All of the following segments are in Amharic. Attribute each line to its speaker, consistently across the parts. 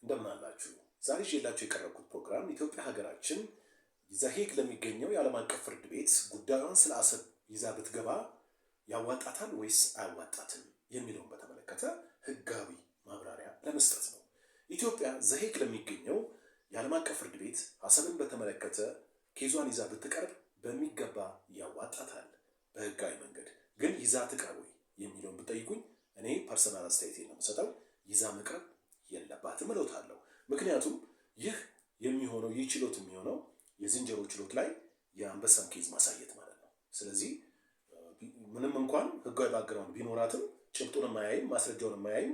Speaker 1: እንደምን አላችሁ? ዛሬ ይዤላችሁ የቀረብኩት ፕሮግራም ኢትዮጵያ ሀገራችን ዘሄግ ለሚገኘው የዓለም አቀፍ ፍርድ ቤት ጉዳዩን ስለ አሰብ ይዛ ብትገባ ያዋጣታል ወይስ አያዋጣትም የሚለውን በተመለከተ ህጋዊ ማብራሪያ ለመስጠት ነው። ኢትዮጵያ ዘሄግ ለሚገኘው የዓለም አቀፍ ፍርድ ቤት አሰብን በተመለከተ ኬዟን ይዛ ብትቀርብ በሚገባ ያዋጣታል። በህጋዊ መንገድ ግን ይዛ ትቅረብ ወይ የሚለውን ብጠይቁኝ እኔ ፐርሰናል አስተያየቴን ነው የምሰጠው። ይዛ መቅረብ የለባትም እለውታለሁ። ምክንያቱም ይህ የሚሆነው ይህ ችሎት የሚሆነው የዝንጀሮ ችሎት ላይ የአንበሳን ኬዝ ማሳየት ማለት ነው። ስለዚህ ምንም እንኳን ህጋዊ ባግራውንድ ቢኖራትም ጭብጡን የማያይም ማስረጃውን የማያይም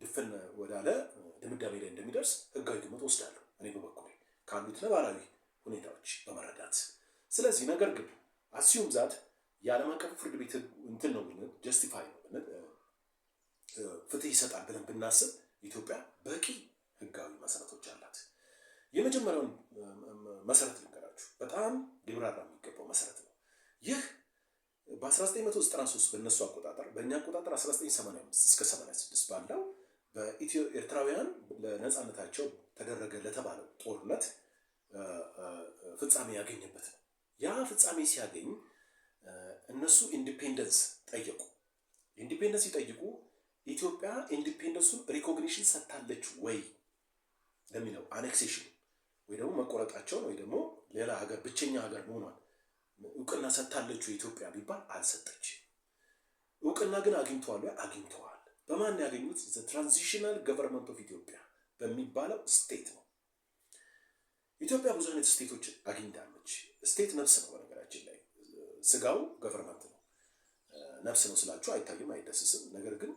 Speaker 1: ድፍን ወዳለ ድምዳሜ ላይ እንደሚደርስ ህጋዊ ግምት ወስዳለሁ እኔ በበኩሌ ካሉት ነባራዊ ሁኔታዎች በመረዳት። ስለዚህ ነገር ግን አስዩም ዛት የዓለም አቀፍ ፍርድ ቤት እንትን ነው ብለን ጀስቲፋይ ነው ብለን ፍትህ ይሰጣል ብለን ብናስብ ኢትዮጵያ በቂ ህጋዊ መሰረቶች አላት። የመጀመሪያውን መሰረት ልንገራችሁ፣ በጣም ሊብራራ የሚገባው መሰረት ነው። ይህ በ1993 በእነሱ አቆጣጠር በእኛ አቆጣጠር 1985 እስከ 86 ባለው በኢትዮ ኤርትራውያን ለነፃነታቸው ተደረገ ለተባለው ጦርነት ፍጻሜ ያገኘበት ነው። ያ ፍጻሜ ሲያገኝ እነሱ ኢንዲፔንደንስ ጠየቁ። ኢንዲፔንደንስ ሲጠይቁ ኢትዮጵያ ኢንዲፔንደንሱን ሪኮግኒሽን ሰጥታለች ወይ ለሚለው አኔክሴሽን ወይ ደግሞ መቆረጣቸውን ወይ ደግሞ ሌላ ሀገር ብቸኛ ሀገር መሆኗን እውቅና ሰጥታለች ኢትዮጵያ ቢባል አልሰጠችም። እውቅና ግን አግኝተዋል ወይ? አግኝተዋል። በማን ያገኙት? ዘ ትራንዚሽናል ገቨርንመንት ኦፍ ኢትዮጵያ በሚባለው ስቴት ነው። ኢትዮጵያ ብዙ አይነት ስቴቶች አግኝታለች። ስቴት ነፍስ ነው፣ በነገራችን ላይ ስጋው ገቨርንመንት ነው። ነፍስ ነው ስላችሁ አይታይም፣ አይደስስም። ነገር ግን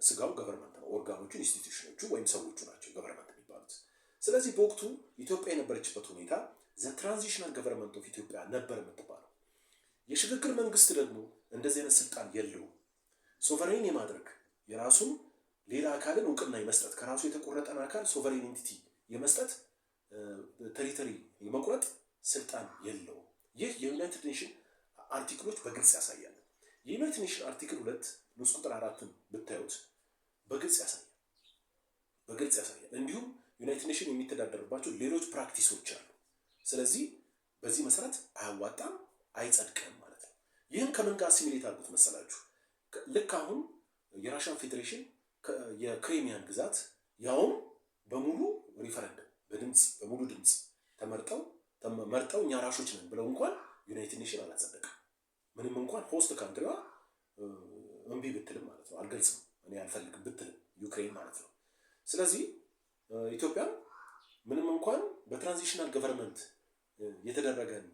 Speaker 1: ስጋው ገቨርንመንት ነው። ኦርጋኖቹ፣ ኢንስቲትዩሽኖቹ ወይም ሰዎቹ ናቸው ገቨርንመንት የሚባሉት። ስለዚህ በወቅቱ ኢትዮጵያ የነበረችበት ሁኔታ ዘ ትራንዚሽናል ገቨርንመንት ኦፍ ኢትዮጵያ ነበር የምትባለው። የሽግግር መንግስት ደግሞ እንደዚህ አይነት ስልጣን የለውም። ሶቨሬን የማድረግ የራሱን ሌላ አካልን እውቅና የመስጠት ከራሱ የተቆረጠን አካል ሶቨሬን ኤንቲቲ የመስጠት ቴሪቶሪ የመቁረጥ ስልጣን የለውም። ይህ የዩናይትድ ኔሽን አርቲክሎች በግልጽ ያሳያል። የዩናይትድ ኔሽን አርቲክል 2 ንዑስ ቁጥር 4 ብታዩት በግልጽ ያሳያል። እንዲሁም ዩናይትድ ኔሽን የሚተዳደርባቸው ሌሎች ፕራክቲሶች አሉ። ስለዚህ በዚህ መሰረት አያዋጣም፣ አይጸድቅም ማለት ነው። ይህን ከምን ጋር ሲሚሌት አድርጉት መሰላችሁ? ልክ አሁን የራሽያን ፌዴሬሽን የክሬሚያን ግዛት ያውም በሙሉ ሪፈረንደም በሙሉ ድምፅ መርጠው እኛ ራሾች ነን ብለው እንኳን ዩናይትድ ኔሽን አላጸደቅም። ምንም እንኳን ሆስት ካንትሪዋ እምቢ ብትልም ማለት ነው፣ አልገልጽም እኔ አልፈልግም ብትልም ዩክሬን ማለት ነው። ስለዚህ ኢትዮጵያ ምንም እንኳን በትራንዚሽናል ገቨርንመንት የተደረገን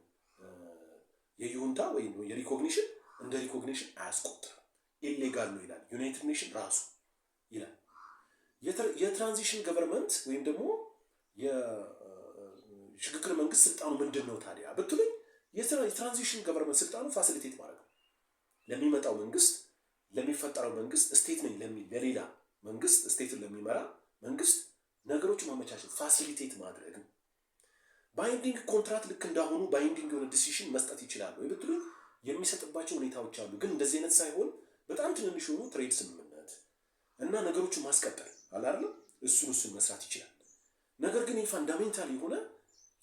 Speaker 1: የዩንታ ወይም የሪኮግኒሽን እንደ ሪኮግኒሽን አያስቆጥርም፣ ኢሌጋል ነው ይላል ዩናይትድ ኔሽን ራሱ ይላል። የትራንዚሽን ገቨርንመንት ወይም ደግሞ የሽግግር መንግስት ስልጣኑ ምንድን ነው ታዲያ ብትሉኝ የትራንዚሽን ገቨርንመንት ስልጣኑ ፋሲሊቴት ማለት ነው። ለሚመጣው መንግስት ለሚፈጠረው መንግስት ስቴት ነኝ ለሚል ለሌላ መንግስት ስቴትን ለሚመራ መንግስት ነገሮችን ማመቻቸት ፋሲሊቴት ማድረግ ነው። ባይንዲንግ ኮንትራክት ልክ እንዳሁኑ ባይንዲንግ የሆነ ዲሲሽን መስጠት ይችላል ወይ ብትሉኝ የሚሰጥባቸው ሁኔታዎች አሉ። ግን እንደዚህ አይነት ሳይሆን በጣም ትንንሽ የሆኑ ትሬድ ስምምነት እና ነገሮችን ማስቀጠል አላለም እሱን መስራት ይችላል። ነገር ግን የፋንዳሜንታል የሆነ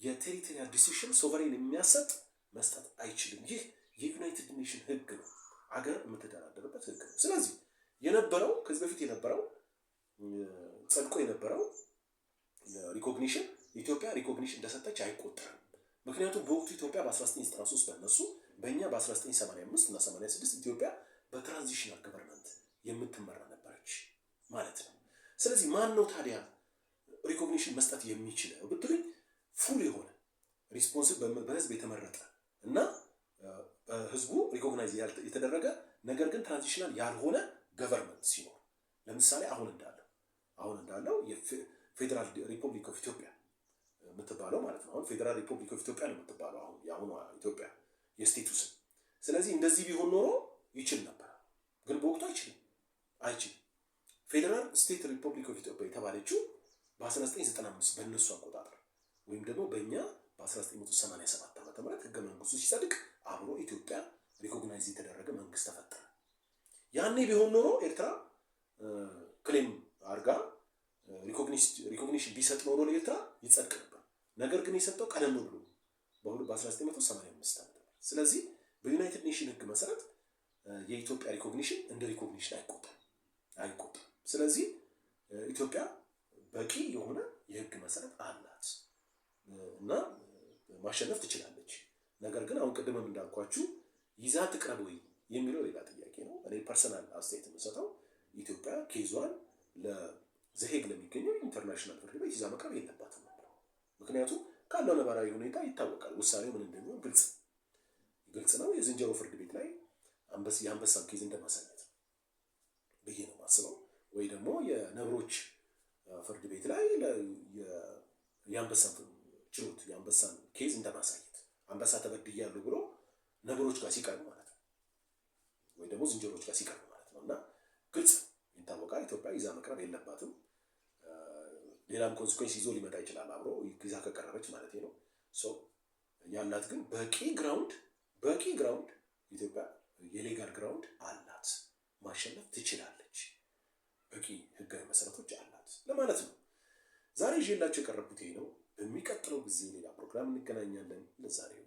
Speaker 1: የቴሪቶሪያል ዲሲሽን ሶቨሬን የሚያሰጥ መስጠት አይችልም። ይህ የዩናይትድ ኔሽን ህግ ነው፣ አገር የምትደራደርበት ህግ ነው። ስለዚህ የነበረው ከዚህ በፊት የነበረው ጸድቆ የነበረው ሪኮግኒሽን ኢትዮጵያ ሪኮግኒሽን እንደሰጠች አይቆጠርም። ምክንያቱም በወቅቱ ኢትዮጵያ በ1993 በእነሱ በእኛ በ1985 እና 86 ኢትዮጵያ በትራንዚሽናል ገቨርንመንት የምትመራ ነበረች ማለት ነው። ስለዚህ ማን ነው ታዲያ ሪኮግኒሽን መስጠት የሚችለው ብትሉኝ ፉል የሆነ ሪስፖንሲቭ በህዝብ የተመረጠ እና በህዝቡ ሪኮግናይዝ የተደረገ ነገር ግን ትራንዚሽናል ያልሆነ ገቨርንመንት ሲኖር፣ ለምሳሌ አሁን እንዳለው የፌዴራል ሪፐብሊክ ኦፍ ኢትዮጵያ የምትባለው ማለት ነው። አሁን ፌዴራል ሪፐብሊክ ኦፍ ኢትዮጵያ ነው የምትባለው አሁን የአሁኗ ኢትዮጵያ የስቴቱ ስም። ስለዚህ እንደዚህ ቢሆን ኖሮ ይችል ነበር፣ ግን በወቅቱ አይችልም። ፌዴራል ስቴት ሪፐብሊክ ኦፍ ኢትዮጵያ የተባለችው በ1995 በእነሱ አቆጣጠር ወይም ደግሞ በእኛ በ1987 ዓ.ም ህገ መንግስቱ ሲጸድቅ አብሮ ኢትዮጵያ ሪኮግናይዝ የተደረገ መንግስት ተፈጠረ። ያኔ ቢሆን ኖሮ ኤርትራ ክሌም አርጋ ሪኮግኒሽን ሪኮግኒሽን ቢሰጥ ኖሮ ለኤርትራ ይጸድቅ ነበር። ነገር ግን የሰጠው ቀደም ብሎ በ1985 ዓመት። ስለዚህ በዩናይትድ ኔሽን ህግ መሰረት የኢትዮጵያ ሪኮግኒሽን እንደ ሪኮግኒሽን አይቆጠርም። ስለዚህ ኢትዮጵያ በቂ የሆነ የህግ መሰረት አላት እና ማሸነፍ ትችላለች። ነገር ግን አሁን ቅድምም እንዳልኳችሁ ይዛ ትቅረብ ወይ የሚለው ሌላ ጥያቄ ነው። እኔ ፐርሰናል አስተያየት የምሰጠው ኢትዮጵያ ኬዟን ለዘሄግ ለሚገኘው ኢንተርናሽናል ፍርድ ቤት ይዛ መቅረብ የለባትም ነበር። ምክንያቱም ካለው ነባራዊ ሁኔታ ይታወቃል። ውሳኔው ምን እንደሚሆን ግልጽ ነው። የዝንጀሮ ፍርድ ቤት ላይ የአንበሳን ኬዝ እንደማሳየት ብዬ ነው ማስበው። ወይ ደግሞ የነብሮች ፍርድ ቤት ላይ የአንበሳን ችሎት የአንበሳን ኬዝ እንደማሳየት አንበሳ ተበድያለሁ ብሎ ነብሮች ጋር ሲቀርብ ማለት ነው፣ ወይ ደግሞ ዝንጀሮች ጋር ሲቀርብ ማለት ነው። እና ግልጽ ይታወቃል ኢትዮጵያ ይዛ መቅረብ የለባትም። ሌላም ኮንሲኩዌንስ ይዞ ሊመጣ ይችላል አብሮ ይዛ ከቀረበች ማለት ነው። ያላት ግን በቂ ግራውንድ ኢትዮጵያ የሌጋል ግራውንድ አላት፣ ማሸነፍ ትችላለች፣ በቂ ህጋዊ መሰረቶች አላት ለማለት ነው። ዛሬ ይዤላችሁ የቀረብኩት ይሄ ነው። በሚቀጥለው ጊዜ ሌላ ፕሮግራም እንገናኛለን። ለዛሬው